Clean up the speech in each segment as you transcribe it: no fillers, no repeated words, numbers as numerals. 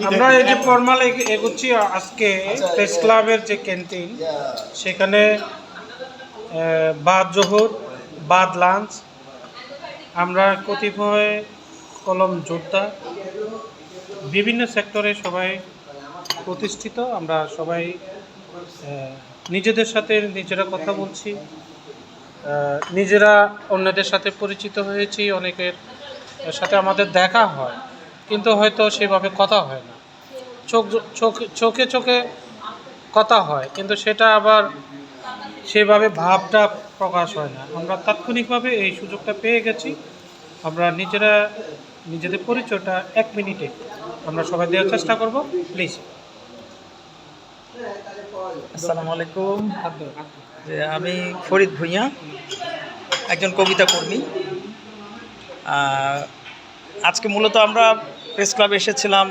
আমরা এই যে ফর্মাল এগোচ্ছি আজকে প্রেস ক্লাবের যে ক্যান্টিন, সেখানে বাদ জোহর, বাদ লাঞ্চ, আমরা কতিপয় কলম যোদ্ধা বিভিন্ন সেক্টরে সবাই প্রতিষ্ঠিত। আমরা সবাই নিজেদের সাথে নিজেরা কথা বলছি, নিজেরা অন্যদের সাথে পরিচিত হয়েছি, অনেকের সাথে আমাদের দেখা হয়, কিন্তু হয়তো সেভাবে কথা হয় না। চোখে চোখে কথা হয়, কিন্তু সেটা আবার সেভাবে ভাবটা প্রকাশ হয় না। আমরা তাৎক্ষণিকভাবে এই সুযোগটা পেয়ে গেছি। আমরা নিজেদের পরিচয়টা 1 মিনিটে আমরা সবাই দেওয়ার চেষ্টা করব, প্লিজ। আসসালামু আলাইকুম। আমি ফরিদ ভূঁইয়া, একজন কবিতা কর্মী। আজকে মূলত আমরা প্রেস ক্লাবে এসেছিলাম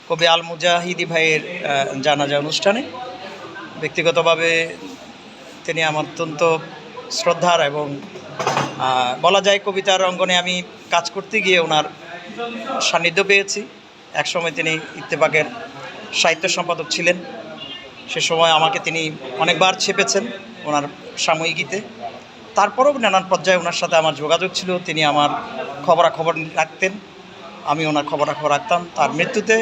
কবি আল মুজাহিদি ভাইয়ের জানাজা অনুষ্ঠানে। ব্যক্তিগতভাবে তিনি আমার অত্যন্ত শ্রদ্ধার এবং বলা যায় কবিতার অঙ্গনে আমি কাজ করতে গিয়ে ওনার সান্নিধ্য পেয়েছি। একসময় তিনি ইত্তেফাকের সাহিত্য সম্পাদক ছিলেন। সে সময় আমাকে তিনি অনেকবার ছেপেছেন ওনার সাময়িকীতে। তারপরেও নানান পর্যায়ে ওনার সাথে আমার যোগাযোগ ছিল। তিনি আমার খবরাখবর রাখতেন, আমি ওনার খবরাখবর রাখতাম। তার মৃত্যুতে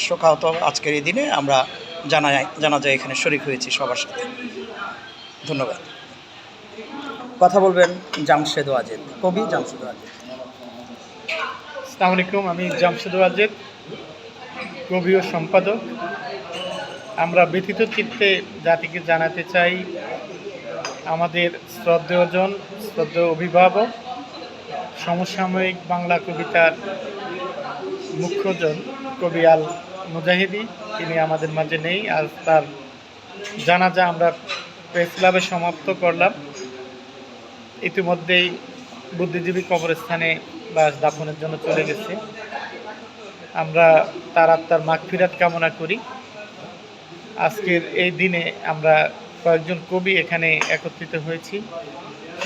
শোকাহত আজকের এই দিনে আমরা জানা যায় এখানে শরীক হয়েছি সবার সাথে। ধন্যবাদ। কথা বলবেন জামশেদ ওয়াজেদ, কবি জামশেদ ওয়াজেদ। আসসালামু আলাইকুম, আমি জামশেদ ওয়াজেদ, কবি ও সম্পাদক। আমরা ব্যথিত চিত্তে জাতিকে জানাতে চাই আমাদের শ্রদ্ধেয়জন, শ্রদ্ধেয় অভিভাবক, সমসাময়িক বাংলা কবিতার মুখ্যজন কবি আল মুজাহিদি, তিনি আমাদের মাঝে নেই। আজ তার জানাজা আমরা প্রেস ক্লাবে সমাপ্ত করলাম। ইতিমধ্যেই বুদ্ধিজীবী কবরস্থানে লাশ দাফনের জন্য চলে গেছে। আমরা তার আত্মার মাগফিরাত কামনা করি। আজকের এই দিনে আমরা কয়েকজন কবি এখানে একত্রিত হয়েছি।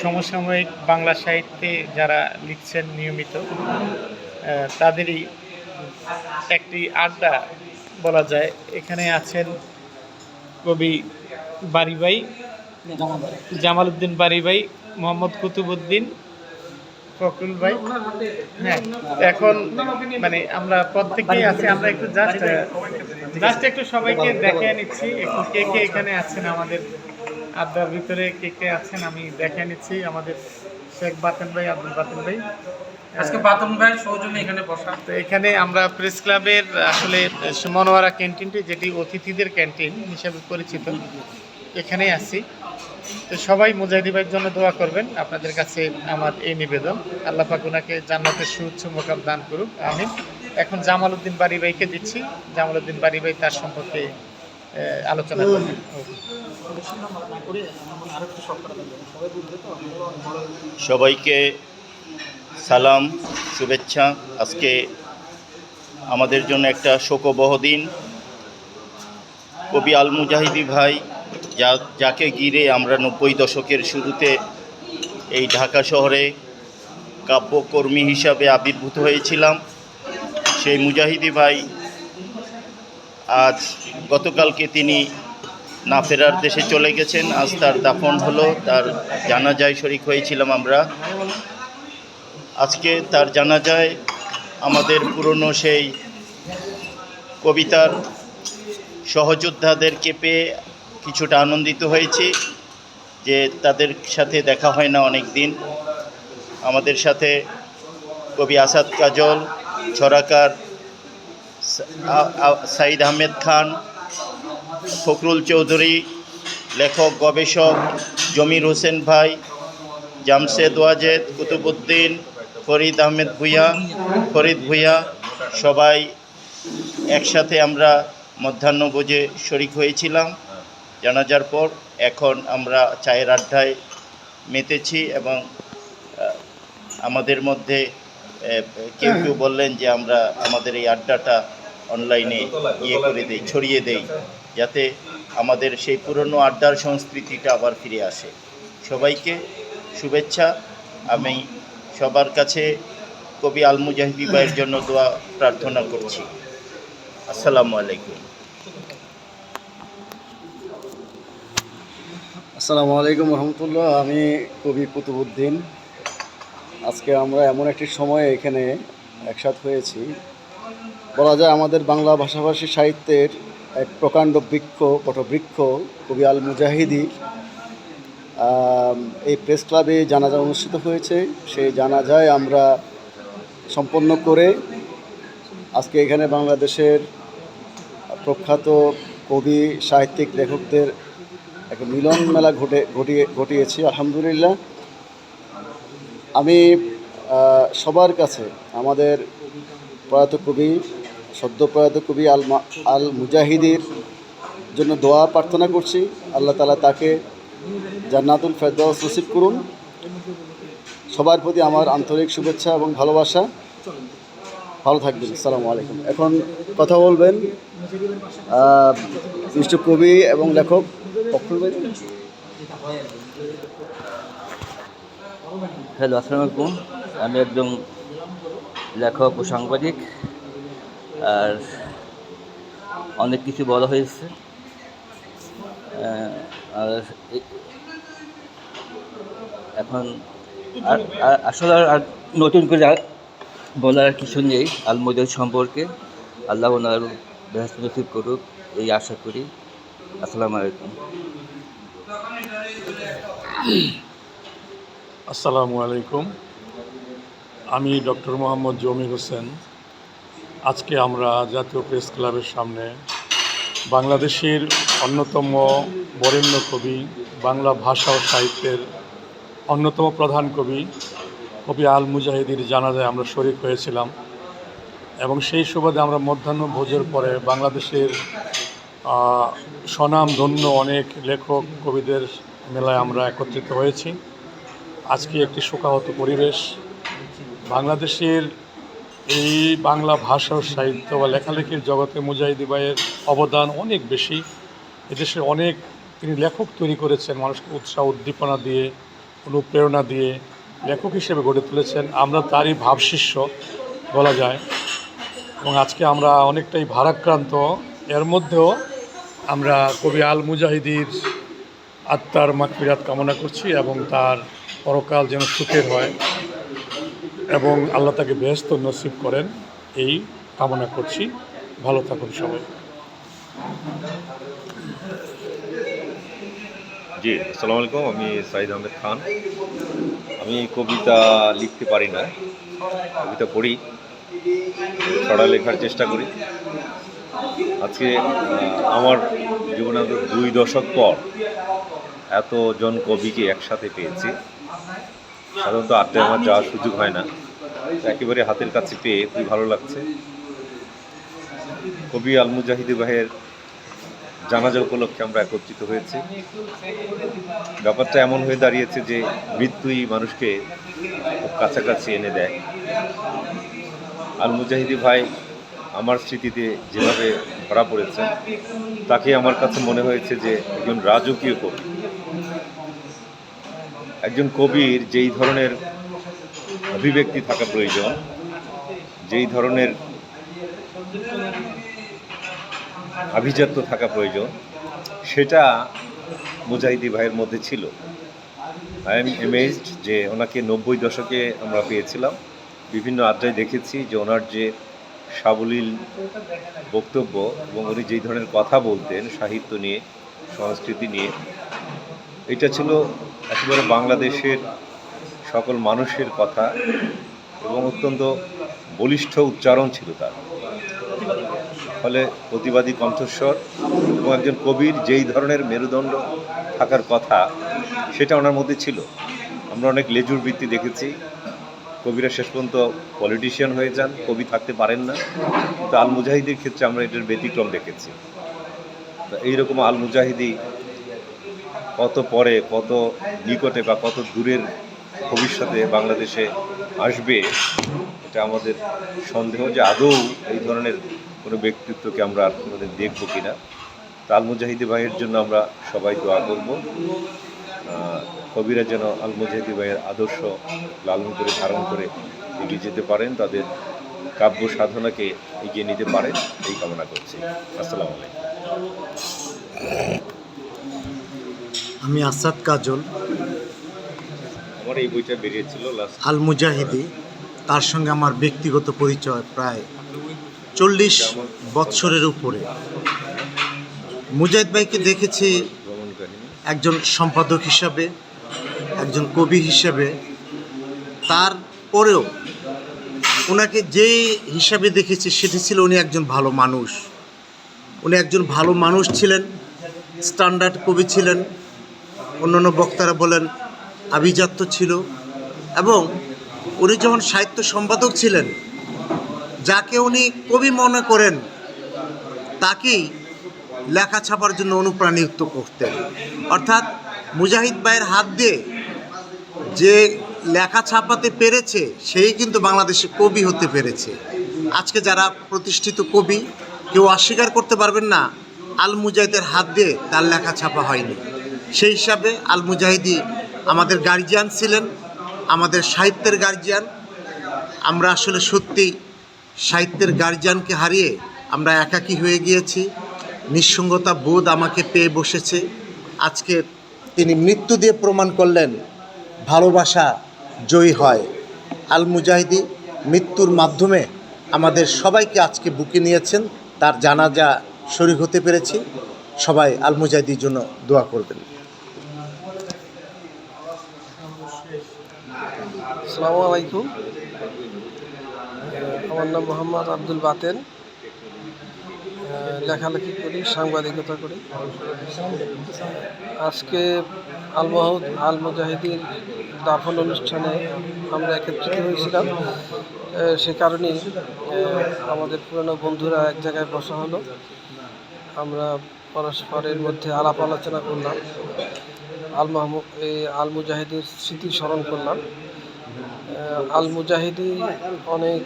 সমসাময়িক বাংলা সাহিত্যে যারা লিখছেন নিয়মিত, তাদেরই একটি আড্ডা বলা যায়। এখানে আছেন কবি বারী ভাই, জামাল উদ্দিন বারী ভাই, মোহাম্মদ কুতুবউদ্দিন, ফখরুল ভাই। হ্যাঁ, এখন মানে আমরা প্রত্যেকেই আছি। আমরা একটু জাস্ট একটু সবাইকে দেখে নিচ্ছি একটু কে কে এখানে আছেন আমাদের আড্ডার ভিতরে, কে কে আছেন আমি দেখে নিচ্ছি। আমাদের শেখ বাতেন ভাই, আব্দুল বাতেন ভাই, আজকে বাতন ভাই সৌজন্যে এখানে বসা। তো এখানে আমরা প্রেস ক্লাবের আসলে মনোয়ারা ক্যান্টিনটি, যেটি অতিথিদের ক্যান্টিন হিসেবে পরিচিত, এখানেই আছি। তো সবাই মুজাহিদি ভাইয়ের জন্য দোয়া করবেন। আপনাদের কাছে আমার এই নিবেদন, আল্লাহ পাক ওনাকে জান্নাতের সুউচ্চ মোকাম দান করুক, আমিন। এখন জামাল উদ্দিন বারী ভাইকে দিচ্ছি। জামাল উদ্দিন বারী ভাই তার সম্পর্কে আলোচনা করবেন। সবাইকে সালাম, শুভেচ্ছা। আজকে আমাদের জন্য একটা শোকবহ দিন। কবি আল মুজাহিদি ভাই, যাকে ঘিরে আমরা 90 দশকের শুরুতে এই ঢাকা শহরে কাব্যকর্মী হিসাবে আবির্ভূত হয়েছিলাম, সেই মুজাহিদি ভাই আজ গতকালকে তিনি না ফেরার দেশে চলে গেছেন। আজ তার দাফন হলো, তার জানাজায় শরীক হয়েছিলাম আমরা। আজকে তার জানাজায় আমাদের পুরনো সেই কবিতার সহযোদ্ধাদেরকে পেয়ে কিছুটা আনন্দিত হয়েছি যে তাদের সাথে দেখা হয় না অনেক দিন। আমাদের সাথে কবি আসাদ কাজল, ছড়াকার সাইদ আহমেদ খান, ফখরুল চৌধুরী, লেখক গবেষক জমির হোসেন ভাই, জামশেদ ওয়াজেদ, কুতুবউদ্দিন, ফরিদ ভূঁইয়া, সবাই একসাথে আমরা মধ্যাহ্নভোজে শরিক হয়েছিলাম জানাজার পর। এখন আমরা চায়ের আড্ডায় মেতেছি এবং আমাদের মধ্যে কেউ কেউ বললেন যে আমরা আমাদের এই আড্ডাটা অনলাইনে ছড়িয়ে দেই, যাতে আমাদের সেই পুরনো আড্ডার সংস্কৃতিটা আবার ফিরে আসে। সবাইকে শুভেচ্ছা। আমি সবার কাছে কবি আল মুজাহিদি ভাইয়ের জন্য দোয়া প্রার্থনা করছি। আসসালামু আলাইকুম। আসসালামু আলাইকুম রহমতুল্লাহ। আমি কবি কুতুবুদ্দিন। আজকে আমরা এমন একটি সময়ে এখানে একসাথ হয়েছি, বলা যায় আমাদের বাংলা ভাষাভাষী সাহিত্যের এক প্রকাণ্ড বটবৃক্ষ কবি আল মুজাহিদি এই প্রেস ক্লাবে জানাজা অনুষ্ঠিত হয়েছে। সেই জানাজায় আমরা সম্পন্ন করে আজকে এখানে বাংলাদেশের প্রখ্যাত কবি সাহিত্যিক লেখকদের একটা মিলন মেলা ঘটিয়েছি আলহামদুলিল্লাহ। আমি সবার কাছে আমাদের প্রয়াত কবি, সদ্য প্রয়াত কবি আল মুজাহিদির জন্য দোয়া প্রার্থনা করছি। আল্লাহ তাআলা তাকে জান্নাতুল ফেরদাউস নসিব করুন। সবার প্রতি আমার আন্তরিক শুভেচ্ছা এবং ভালোবাসা। ভালো থাকবেন। আসসালামু আলাইকুম। এখন কথা বলবেন বিশিষ্ট কবি এবং লেখক অক্ষর ভাই। হ্যালো, আসসালামু আলাইকুম। আমি একজন লেখক ও সাংবাদিক। আর অনেক কিছু বলা হয়েছে। আর এখন আসলে আর নতুন করে বলার কিছু নেই আল মুজাহিদ সম্পর্কে। আল্লাহ ওনার বেহেশত নসিব করুক এই আশা করি। আসসালামু আলাইকুম। আসসালামু আলাইকুম। আমি ডক্টর মোহাম্মদ জমির হোসেন। আজকে আমরা জাতীয় প্রেস ক্লাবের সামনে বাংলাদেশের অন্যতম বরেণ্য কবি, বাংলা ভাষা ও সাহিত্যের অন্যতম প্রধান কবি আল মুজাহিদির জানাজায় আমরা শরীক হয়েছিলাম এবং সেই সুবাদে আমরা মধ্যাহ্নভোজের পরে বাংলাদেশের স্বনামধন্য অনেক লেখক কবিদের মেলায় আমরা একত্রিত হয়েছি। আজকে একটি শোকাহত পরিবেশ। বাংলাদেশের এই বাংলা ভাষা ও সাহিত্য বা লেখালেখির জগতে মুজাহিদি ভাইয়ের অবদান অনেক বেশি। এদেশে অনেক তিনি লেখক তৈরি করেছেন, মানুষকে উৎসাহ উদ্দীপনা দিয়ে, অনুপ্রেরণা দিয়ে লেখক হিসেবে গড়ে তুলেছেন। আমরা তারই ভাবশিষ্য বলা যায় এবং আজকে আমরা অনেকটাই ভারাক্রান্ত। এর মধ্যেও আমরা কবি আল মুজাহিদির আত্মার মাগফিরাত কামনা করছি এবং তার পরকাল যেন সুখের হয় এবং আল্লাহ তাকে বেহেশত নসিব করেন এই কামনা করছি। ভালো থাকুন সবাই। জি, আসসালামু আলাইকুম। আমি সাইদ আহমেদ খান। আমি কবিতা লিখতে পারি না, কবিতা পড়ি, ছড়া লেখার চেষ্টা করি। আজকে আমার জীবনে 2 দশক পর এতজন কবিকে একসাথে পেয়েছি। সাধারণত আড্ডায় আমার যাওয়ার সুযোগ হয় না, একেবারে হাতের কাছে পেয়ে খুবই ভালো লাগছে। কবি আল মুজাহিদি ভাইয়ের জানাজা উপলক্ষে আমরা একত্রিত হয়েছি। ব্যাপারটা এমন হয়ে দাঁড়িয়েছে যে মৃত্যুই মানুষকে খুব কাছাকাছি এনে দেয়। আল মুজাহিদি ভাই আমার স্মৃতিতে যেভাবে ধরা পড়েছেন, তাকে আমার কাছে মনে হয়েছে যে একজন রাজকীয় কবি। একজন কবির যেই ধরনের অভিব্যক্তি থাকা প্রয়োজন, যেই ধরনের আভিজাত্য থাকা প্রয়োজন, সেটা মুজাহিদি ভাইয়ের মধ্যে ছিল। আই এম এমেজড যে ওনাকে 90 দশকে আমরা পেয়েছিলাম। বিভিন্ন আড্ডায় দেখেছি যে ওনার যে সাবলীল বক্তব্য এবং উনি যেই ধরনের কথা বলতেন সাহিত্য নিয়ে, সংস্কৃতি নিয়ে, এটা ছিল একেবারে বাংলাদেশের সকল মানুষের কথা এবং অত্যন্ত বলিষ্ঠ উচ্চারণ ছিল তার। ফলে প্রতিবাদী কণ্ঠস্বর এবং একজন কবির যেই ধরনের মেরুদণ্ড থাকার কথা সেটা ওনার মধ্যে ছিল। আমরা অনেক লেজুর বৃত্তি দেখেছি, কবিরা শেষ পর্যন্ত পলিটিশিয়ান হয়ে যান, কবি থাকতে পারেন না। কিন্তু আল মুজাহিদির ক্ষেত্রে আমরা এটার ব্যতিক্রম দেখেছি। তো এইরকম আল মুজাহিদি কত পরে, কত নিকটে বা কত দূরের ভবিষ্যতে বাংলাদেশে আসবে, এটা আমাদের সন্দেহ যে আদৌ এই ধরনের কোনো ব্যক্তিত্বকে আমরা আর কোনোদিন দেখবো কিনা। তা আল মুজাহিদি ভাইয়ের জন্য আমরা সবাই দোয়া করব। কবিরা যেন আল মুজাহিদি ভাইয়ের আদর্শ লালন করে ধারণ করে এগিয়ে যেতে পারেন, তাদের কাব্য সাধনাকে এগিয়ে নিতে পারেন, এই কামনা করছি। আসসালামু আলাইকুম। আমি আসাদ কাজল, আমার এই বইটা বেরিয়েছিল লাস্ট আল মুজাহিদি। তার সঙ্গে আমার ব্যক্তিগত পরিচয় প্রায় 40 বৎসরের উপরে। মুজাহিদ ভাইকে দেখেছি ভ্রমণ কাহিনী। একজন সম্পাদক হিসাবে, একজন কবি হিসাবে। তারপরেও ওনাকে যে হিসাবে দেখেছি সেটি ছিল উনি একজন ভালো মানুষ। উনি একজন ভালো মানুষ ছিলেন, স্ট্যান্ডার্ড কবি ছিলেন, অন্যান্য বক্তারা বলেন আভিজাত্য ছিল। এবং উনি যখন সাহিত্য সম্পাদক ছিলেন, যাকে উনি কবি মনে করেন তাকেই লেখা ছাপার জন্য অনুপ্রাণিত করতেন। অর্থাৎ মুজাহিদ ভাইয়ের হাত দিয়ে যে লেখা ছাপাতে পেরেছে সেই কিন্তু বাংলাদেশে কবি হতে পেরেছে। আজকে যারা প্রতিষ্ঠিত কবি, কেউ অস্বীকার করতে পারবেন না আল মুজাহিদের হাত দিয়ে তার লেখা ছাপা হয়নি। সেই হিসাবে আল মুজাহিদি আমাদের গার্জিয়ান ছিলেন, আমাদের সাহিত্যের গার্জিয়ান। আমরা আসলে সত্যি সাহিত্যের গার্জিয়ানকে হারিয়ে আমরা একাকী হয়ে গিয়েছি। নিঃসঙ্গতা বোধ আমাকে পেয়ে বসেছে। আজকে তিনি মৃত্যু দিয়ে প্রমাণ করলেন ভালোবাসা জয়ী হয়। আল মুজাহিদি মৃত্যুর মাধ্যমে আমাদের সবাইকে আজকে বুকে নিয়েছেন। তার জানাজা শরীক হতে পেরেছি। সবাই আল মুজাহিদির জন্য দোয়া করবেন। আসসালামু আলাইকুম। আমার নাম মোহাম্মদ আব্দুল বাতেন। লেখালেখি করি, সাংবাদিকতা করি। আজকে আল মুজাহিদির দাফন অনুষ্ঠানে আমরা একত্রিত হয়েছিলাম। সে কারণেই আমাদের পুরনো বন্ধুরা এক জায়গায় বসা হলো। আমরা পরস্পরের মধ্যে আলাপ আলোচনা করলাম, আল মুজাহিদির স্মৃতি স্মরণ করলাম। আল মুজাহিদি অনেক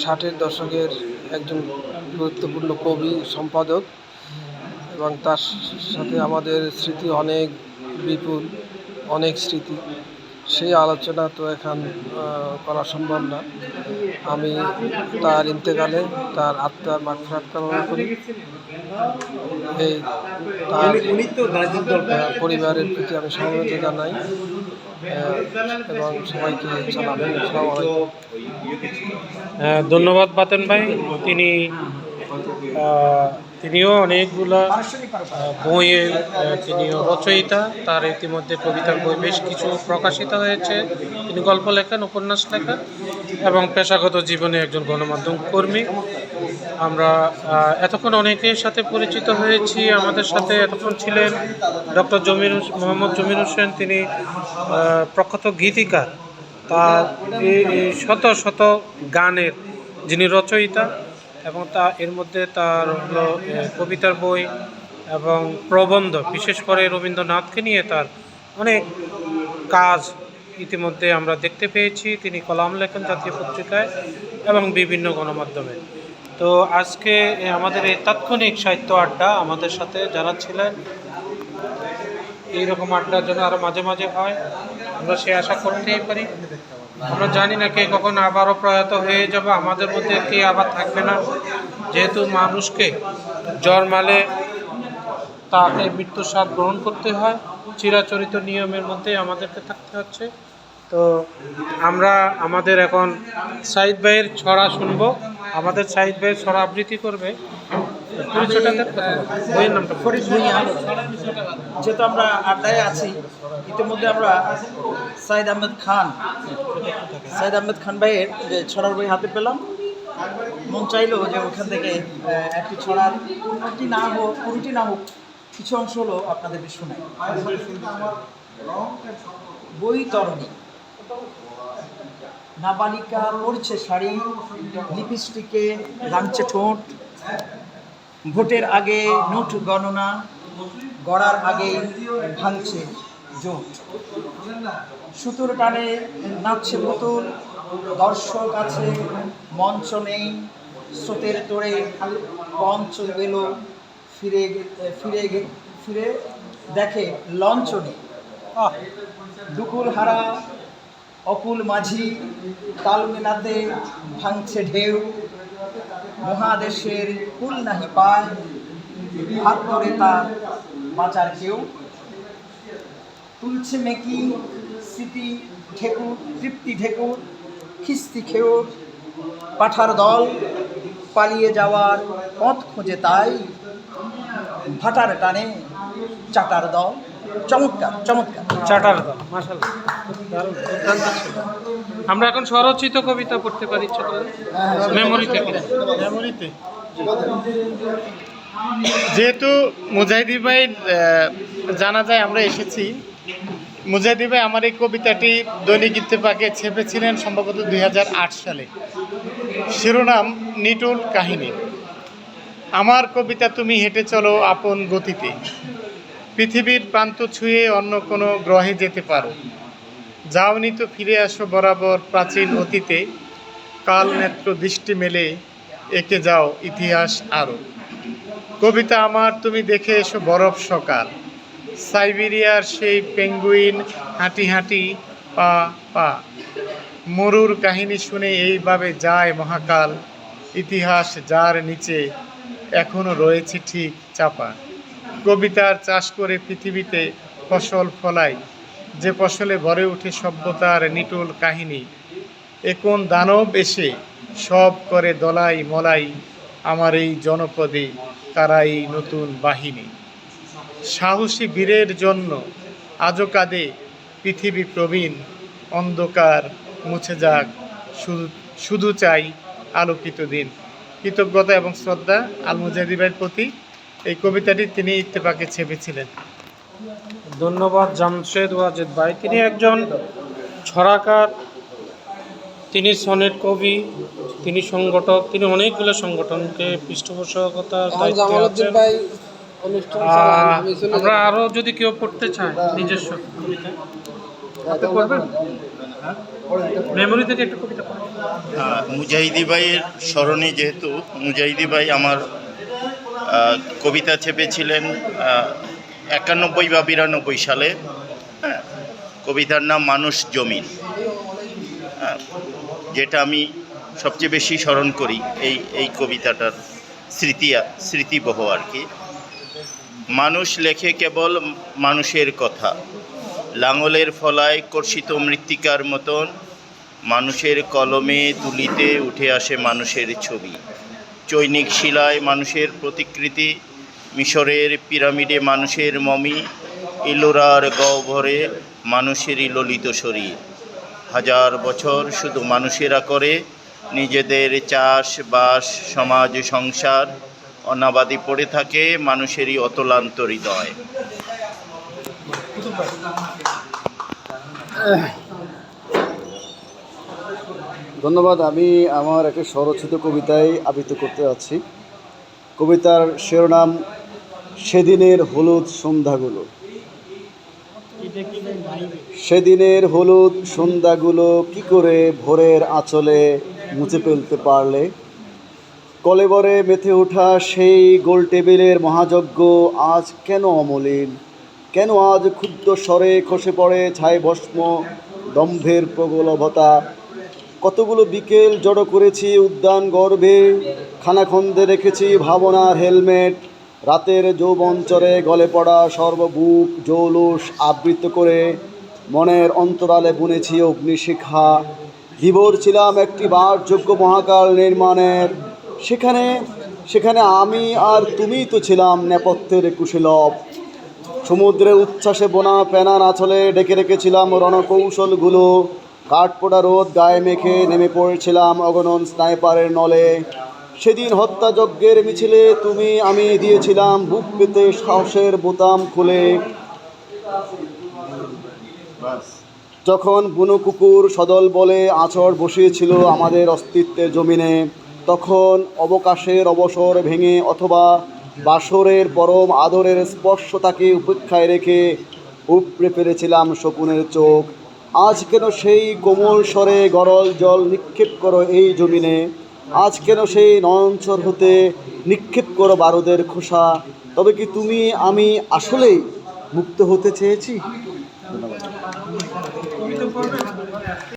60-এর দশকের একজন গুরুত্বপূর্ণ কবি, সম্পাদক, এবং তার সাথে আমাদের স্মৃতি অনেক বিপুল, অনেক স্মৃতি। সেই আলোচনা তো এখন করা সম্ভব না। আমি তার ইন্তেকালে তার আত্মার মাগফিরাত কামনা করি। এই তার পরিবারের প্রতি আমি সমবেদনা জানাই এবং সবাইকে সালাম। আসসালামু আলাইকুম। ধন্যবাদ বাতেন ভাই। তিনিও অনেকগুলা বইয়ের তিনিও রচয়িতা। তার ইতিমধ্যে কবিতার বই বেশ কিছু প্রকাশিত হয়েছে। তিনি গল্প লেখেন, উপন্যাস লেখেন এবং পেশাগত জীবনে একজন গণমাধ্যম কর্মী। আমরা এতক্ষণ অনেকের সাথে পরিচিত হয়েছি। আমাদের সাথে এতক্ষণ ছিলেন ডক্টর মোহাম্মদ জমির হোসেন। তিনি প্রখ্যাত গীতিকার। তার শত শত গানের যিনি রচয়িতা, এবং এর মধ্যে তার হলো কবিতার বই এবং প্রবন্ধ, বিশেষ করে রবীন্দ্রনাথকে নিয়ে তার অনেক কাজ ইতিমধ্যে আমরা দেখতে পেয়েছি। তিনি কলাম লেখেন জাতীয় পত্রিকায় এবং বিভিন্ন গণমাধ্যমে। তো আজকে আমাদের এই তাৎক্ষণিক সাহিত্য আড্ডা, আমাদের সাথে যারা ছিলেন, এইরকম আড্ডার জন্য আরও মাঝে মাঝে হয়, আমরা সে আশা করতেই পারি। আমরা জানি না কে কখন আবারও প্রয়াত হয়ে যাবে, আমাদের মধ্যে কে আবার থাকবে না। যেহেতু মানুষকে জন্মালে তাকে মৃত্যুর স্বাদ গ্রহণ করতে হয়, চিরাচরিত নিয়মের মধ্যে আমাদেরকে থাকতে হচ্ছে। তো আমরা আমাদের এখন সাইদ ভাইয়ের ছড়া শুনবো। আমাদের সাইদ ভাইয়ের ছড়া আবৃত্তি করবে। বইয়ের নামটা ফরিদ ভুঁইয়া। যেহেতু আমরা আড্ডায় আছি, ইতিমধ্যে আমরা সাইদ আহমেদ খান ভাইয়ের যে ছড়ার বই হাতে পেলাম। মন চাইলো যে ওখান থেকে একটি ছড়ার পুরোটি না হোক কিছু অংশ হলো আপনাদেরকে শোনাই। বৈতরণী। নাবালিকা পরছে শাড়ি, লিপস্টিকে রাঙছে ঠোঁট। ভোটের আগে নোট গণনা, গড়ার আগে ভাঙছে জোট। সুতোর টানে নাচছে পুতুল, দর্শক আছে মঞ্চ নেই। স্রোতের তোড়ে পঞ্চ গেল, ফিরে দেখে লঞ্চ নেই। দুকুল হারা অকুল মাঝি তাল মেলাতে ভাঙছে ঢেউ, মহাদেশের কুল নাহি পায়, হাত ধরে তার বাঁচার কেউ। তুলছে মেকি স্মৃতি ঠেকুর, তৃপ্তি ঢেকুর, খিস্তি খেউর, পাঠার দল পালিয়ে যাওয়ার পথ খোঁজে তাই, ভাটার টানে চাটার দল। চমৎকার চমৎকার। চাটার দল, মাশাআল্লাহ, দারুণ, দুর্দান্ত ছিল। আমরা এখন স্বরচিত কবিতা পড়তে পারি, ইচ্ছা করলে মেমোরি থেকে। মেমোরিতে যেহেতু মুজাহিদি ভাই জানাজায় আমরা এসেছি, মুজাহিদি ভাই আমার এই কবিতাটি দৈনিক ইত্তেফাকে ছেপেছিলেন সম্ভবত 2008 সালে। শিরোনাম নিটুল কাহিনী। আমার কবিতা তুমি হেঁটে চলো আপন গতিতে, পৃথিবীর প্রান্ত ছুঁয়ে অন্য কোনো গ্রহে যেতে পারো, যাওনি তো ফিরে আসো বরাবর প্রাচীন অতীতে, কাল নেত্র দৃষ্টি মেলে এঁকে যাও ইতিহাস আরও। কবিতা আমার তুমি দেখে এসো বরফ সকাল, সাইবেরিয়ার সেই পেঙ্গুইন হাঁটি হাঁটি পা পা, মরুর কাহিনী শুনে এইভাবে যায় মহাকাল, ইতিহাস যার নিচে এখনও রয়েছে ঠিক চাপা। কবিতার চাষ করে পৃথিবীতে ফসল ফলাই, যে ফসলে ভরে ওঠে সভ্যতার নিটুল কাহিনী, এ কোন দানব এসে সব করে দলাই মলাই, আমার এই জনপদে কারাই নতুন বাহিনী। সাহসী বীরের জন্য আজও কাঁদে পৃথিবী প্রবীণ, অন্ধকার মুছে যাক, শুধু চাই আলোকিত দিন। কৃতজ্ঞতা এবং শ্রদ্ধা আল মুজাহিদি ভাইয়ের প্রতি। এই কবিতাটি তিনি ইত্তেফাকে ছেপেছিলেন। ধন্যবাদ জামশেদ ওয়াজেদ ভাই। তিনি একজন ছড়াকার, তিনি সনেট কবি, তিনি সংগঠক, তিনি অনেকগুলো সংগঠনকে পৃষ্ঠপোষকতার দায়িত্বে আছেন। আমরা আরও যদি কেউ পড়তে চায় নিজস্ব কবিতা, আপনি পড়বেন? মেমোরি থেকে একটা কবিতা পড়বেন। মুজাহিদি ভাইয়ের স্মরণে, যেহেতু মুজাহিদি ভাই আমার কবিতা ছেপেছিলেন 91 বা 92 সালে। হ্যাঁ, কবিতার নাম মানুষ জমিন, যেটা আমি সবচেয়ে বেশি স্মরণ করি এই কবিতাটার স্মৃতিবহ আর কি। মানুষ লেখে কেবল মানুষের কথা, লাঙলের ফলায় কর্ষিত মৃত্তিকার মতন, মানুষের কলমে তুলিতে উঠে আসে মানুষের ছবি। চৈনিক শিলায় মানুষের প্রতিকৃতি, মিশরের পিরামিডে মানুষের মমি, ইলোরার গহ্বরে মানুষেরই ললিত শরীর। হাজার বছর শুধু মানুষেরা করে নিজেদের চাষবাস, সমাজ সংসার, অনাবাদি পড়ে থাকে মানুষেরই অতলান্ত হৃদয়। ধন্যবাদ। আমি আমার একটা স্বরচিত কবিতায় আবৃত্তি করতে যাচ্ছি। কবিতার শিরোনাম সেদিনের হলুদ সন্ধ্যাগুলো। সেদিনের হলুদ সন্ধ্যাগুলো কি করে ভোরের আঁচলে মুছে ফেলতে পারলে, কলেবরে মেতে ওঠা সেই গোল টেবিলের মহাযজ্ঞ আজ কেন অমলিন, কেন আজ ক্ষুদ্র স্বরে খসে পড়ে ছাই ভস্ম দম্ভের প্রগলভতা। কতগুলো বিকেল জড়ো করেছি উদ্যান গর্ভে, খানাখন্দে রেখেছি ভাবনার হেলমেট, রাতের যৌবনচরে গলে পড়া সর্ববুক জৌলুস আবৃত করে মনের অন্তরালে বুনেছি অগ্নিশিখা। ধীবর ছিলাম একটি বাসযোগ্য মহাকাল নির্মাণের, সেখানে আমি আর তুমিই তো ছিলাম নেপথ্যের কুশীলব। সমুদ্রের উচ্ছ্বাসে বোনা প্যানার আঁচলে ডেকে রেখেছিলাম রণকৌশলগুলো, কাঠপোড়া রোদ গায়ে মেখে নেমে পড়েছিলাম অগণন স্নাইপারের নলে। সেদিন হত্যাযজ্ঞের মিছিলে তুমি আমি দিয়েছিলাম বুক পেতে সাহসের বোতাম খুলে। যখন বুনো কুকুর সদল বলে আঁচড় বসিয়েছিল আমাদের অস্তিত্বের জমিনে, তখন অবকাশের অবসর ভেঙে অথবা বাসরের পরম আদরের স্পর্শতাকে উপেক্ষায় রেখে উপড়ে ফেলেছিলাম শকুনের চোখ। আজ কেন সেই কোমল স্বরে গরল জল নিক্ষেপ করো এই জমিনে, আজ কেন সেই নয়নচর হতে নিক্ষেপ করো বারুদের খোসা। তবে কি তুমি আমি আসলেই মুক্ত হতে চেয়েছি?